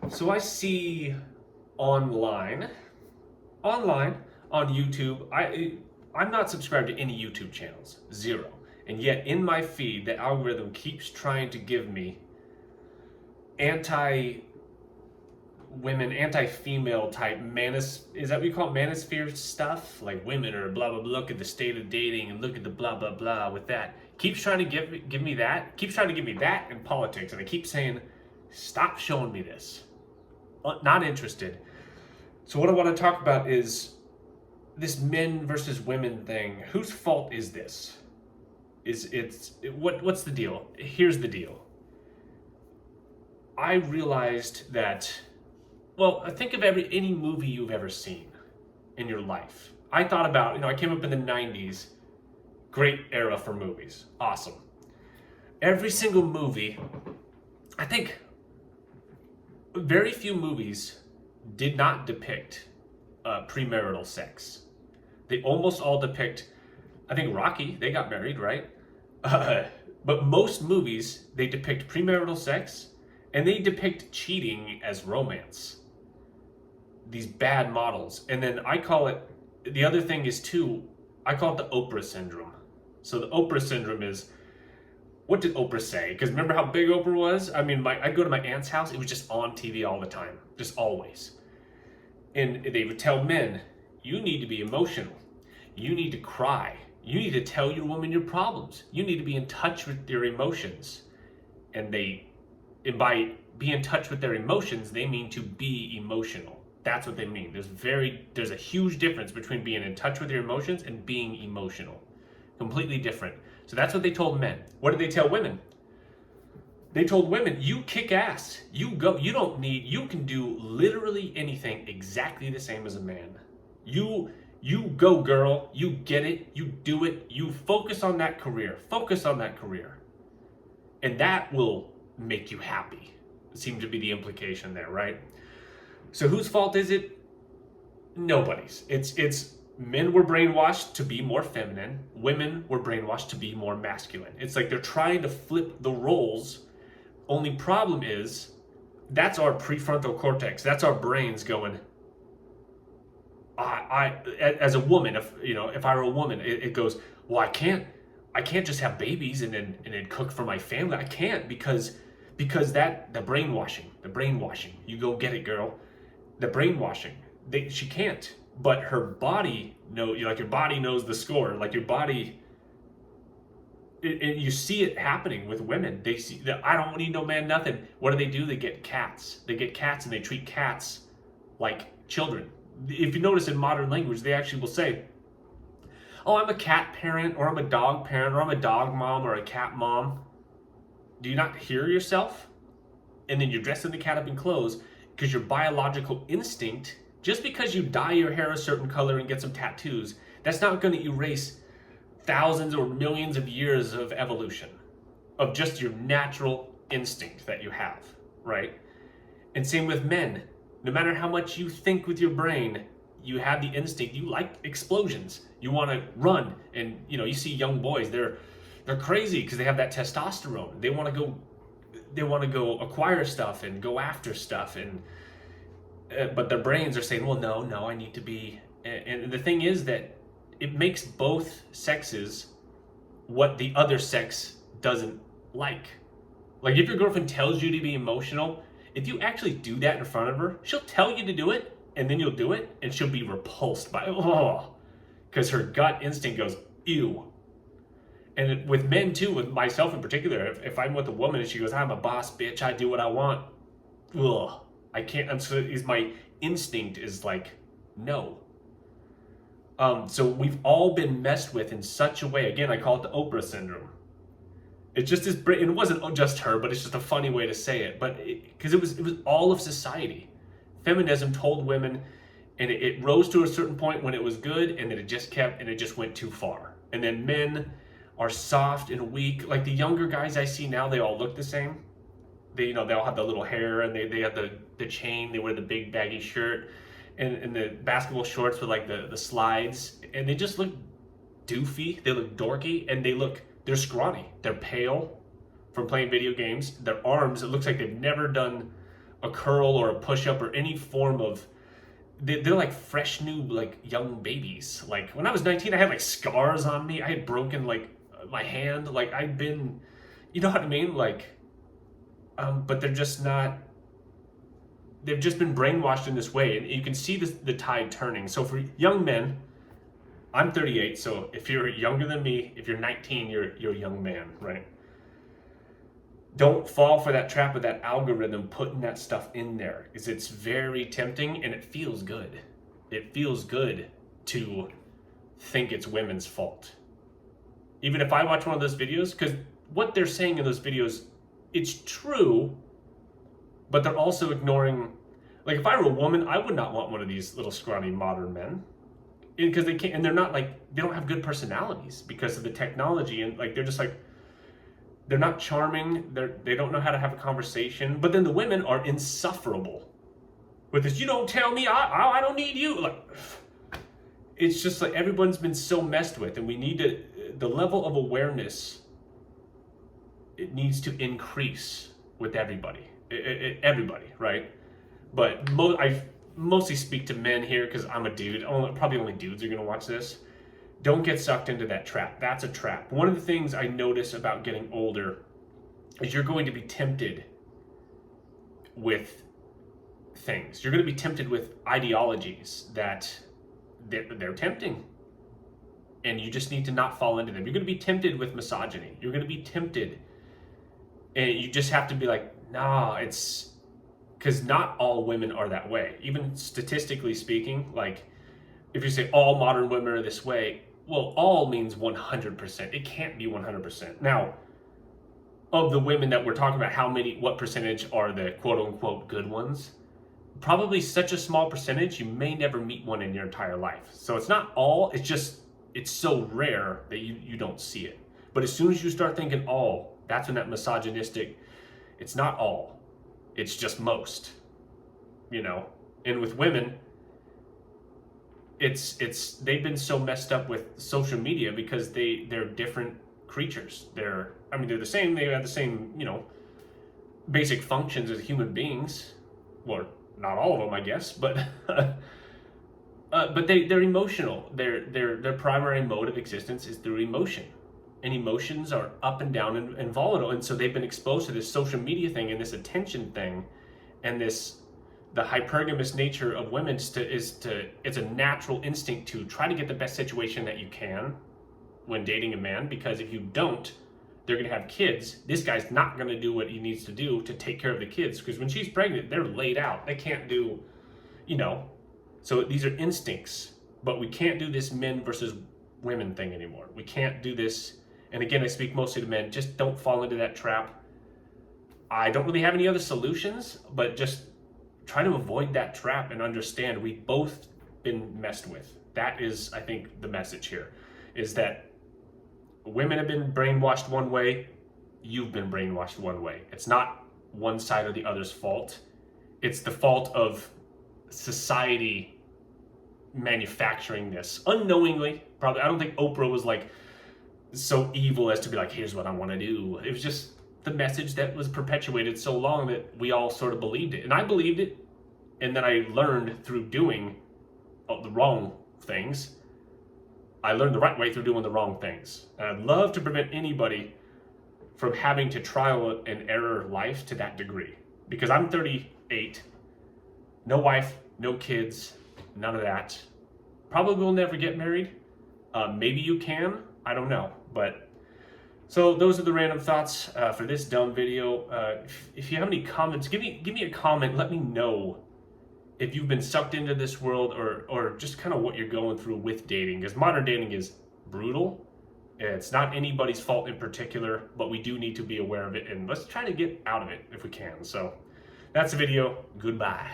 So I see online, online on YouTube. I'm not subscribed to any YouTube channels, zero. And yet in my feed, the algorithm keeps trying to give me anti women, anti female type is that what you call it, manosphere stuff? Like women are blah blah blah. Look at the state of dating and look at the blah blah blah with that. Keeps trying to give me that. Keeps trying to give me that in politics, and I keep saying, stop showing me this. Not interested. So what I want to talk about is this men versus women thing. Whose fault is this? What's the deal? Here's the deal. I realized that, well, think of any movie you've ever seen in your life. I thought about, I came up in the 90s, great era for movies. Awesome. Every single movie, I think very few movies did not depict premarital sex. They almost all depict, I think Rocky, they got married, right? But most movies, they depict premarital sex and they depict cheating as romance. These bad models. And then I call it, the other thing is too, I call it the Oprah syndrome. So the Oprah syndrome is, what did Oprah say? Because remember how big Oprah was? I mean, I'd go to my aunt's house, it was just on TV all the time, just always. And they would tell men, you need to be emotional. You need to cry. You need to tell your woman your problems. You need to be in touch with your emotions. And by be in touch with their emotions, they mean to be emotional. That's what they mean. There's a huge difference between being in touch with your emotions and being emotional. Completely different. So that's what they told men. What did they tell women? They told women, you kick ass. You go. You can do literally anything exactly the same as a man. You go, girl. You get it. You do it. You focus on that career. Focus on that career. And that will make you happy. Seemed to be the implication there, right? So whose fault is it? Nobody's. It's men were brainwashed to be more feminine. Women were brainwashed to be more masculine. It's like they're trying to flip the roles. Only problem is, that's our prefrontal cortex. That's our brains going, as a woman, if I were a woman, it goes, well, I can't just have babies and then cook for my family. I can't because the brainwashing. You go get it, girl. The brainwashing. She can't. But her body your body knows the score. Like your body, and you see it happening with women. They see that I don't need no man, nothing. What do? They get cats. They get cats and they treat cats like children. If you notice in modern language, they actually will say, oh, I'm a cat parent, or I'm a dog parent, or I'm a dog mom, or a cat mom. Do you not hear yourself? And then you're dressing the cat up in clothes because your biological instinct, just because you dye your hair a certain color and get some tattoos, that's not going to erase thousands or millions of years of evolution, of just your natural instinct that you have, right? And same with men. No matter how much you think with your brain, you have the instinct. You like explosions. You want to run, and you see young boys. They're crazy because they have that testosterone. They want to go acquire stuff and go after stuff, and but their brains are saying, well, no, I need to be. And the thing is that it makes both sexes what the other sex doesn't like. Like if your girlfriend tells you to be emotional, if you actually do that in front of her, she'll tell you to do it, and then you'll do it, and she'll be repulsed by it. Because her gut instinct goes, ew. And with men too, with myself in particular, if I'm with a woman and she goes, I'm a boss bitch, I do what I want. Ugh, I can't, my instinct is like, no. So we've all been messed with in such a way. Again, I call it the Oprah syndrome. It's just it wasn't just her, but it's just a funny way to say it. But because it was all of society. Feminism told women, and it rose to a certain point when it was good, and then it just went too far. And then men are soft and weak. Like the younger guys I see now, they all look the same. They all have the little hair, and they have the chain. They wear the big baggy shirt, and the basketball shorts with like the slides, and they just look doofy. They look dorky, and they're scrawny. They're pale from playing video games. Their arms, it looks like they've never done a curl or a push-up or any form of, they're like fresh new, like young babies. Like when I was 19, I had like scars on me. I had broken like my hand. Like I'd been, you know what I mean? Like, but they're just not, they've just been brainwashed in this way. And you can see this, the tide turning. So for young men, I'm 38. So if you're younger than me, if you're 19, you're a young man, right? Don't fall for that trap of that algorithm putting that stuff in there, because it's very tempting and it feels good. It feels good to think it's women's fault. Even if I watch one of those videos, because what they're saying in those videos, it's true, but they're also ignoring, like if I were a woman, I would not want one of these little scrawny modern men, because they can't, and they're not like, they don't have good personalities because of the technology, and like they're just like, they're not charming, they don't know how to have a conversation. But then the women are insufferable with this, you don't tell me, I don't need you. Like, it's just like everyone's been so messed with, and we need to, the level of awareness, it needs to increase with everybody. Everybody, right? But I mostly speak to men here because I'm a dude. Probably only dudes are gonna watch this. Don't get sucked into that trap. That's a trap. One of the things I notice about getting older is you're going to be tempted with things. You're going to be tempted with ideologies that they're tempting. And you just need to not fall into them. You're going to be tempted with misogyny. You're going to be tempted. And you just have to be like, nah, it's because not all women are that way. Even statistically speaking, like if you say all modern women are this way, well, all means 100%. It can't be 100%. Now, of the women that we're talking about, what percentage are the quote unquote good ones? Probably such a small percentage, you may never meet one in your entire life. So it's not all, it's so rare that you don't see it. But as soon as you start thinking all, that's when that misogynistic, it's not all, it's just most, you know? And with women, they've been so messed up with social media because they're different creatures. They're the same, they have the same, you know, basic functions as human beings. Well, not all of them, I guess, but but they're emotional. Their primary mode of existence is through emotion. And emotions are up and down and volatile. And so they've been exposed to this social media thing and this attention thing and the hypergamous nature of women it's a natural instinct to try to get the best situation that you can when dating a man, because if you don't, they're going to have kids. This guy's not going to do what he needs to do to take care of the kids, because when she's pregnant, they're laid out. They can't do, you know, so these are instincts, but we can't do this men versus women thing anymore. We can't do this. And again, I speak mostly to men. Just don't fall into that trap. I don't really have any other solutions, but just try to avoid that trap and understand we've both been messed with. That is, I think, the message here, is that women have been brainwashed one way, you've been brainwashed one way. It's not one side or the other's fault. It's the fault of society manufacturing this unknowingly. Probably, I don't think Oprah was like so evil as to be like, here's what I want to do. It was just the message that was perpetuated so long that we all sort of believed it. And I believed it, and then I learned through doing the wrong things. I learned the right way through doing the wrong things. And I'd love to prevent anybody from having to trial and error life to that degree. Because I'm 38, no wife, no kids, none of that. Probably will never get married. Maybe you can, I don't know. But so those are the random thoughts for this dumb video. If you have any comments, give me a comment. Let me know if you've been sucked into this world, or just kind of what you're going through with dating, because modern dating is brutal. It's not anybody's fault in particular, but we do need to be aware of it, and let's try to get out of it if we can. So that's the video. Goodbye.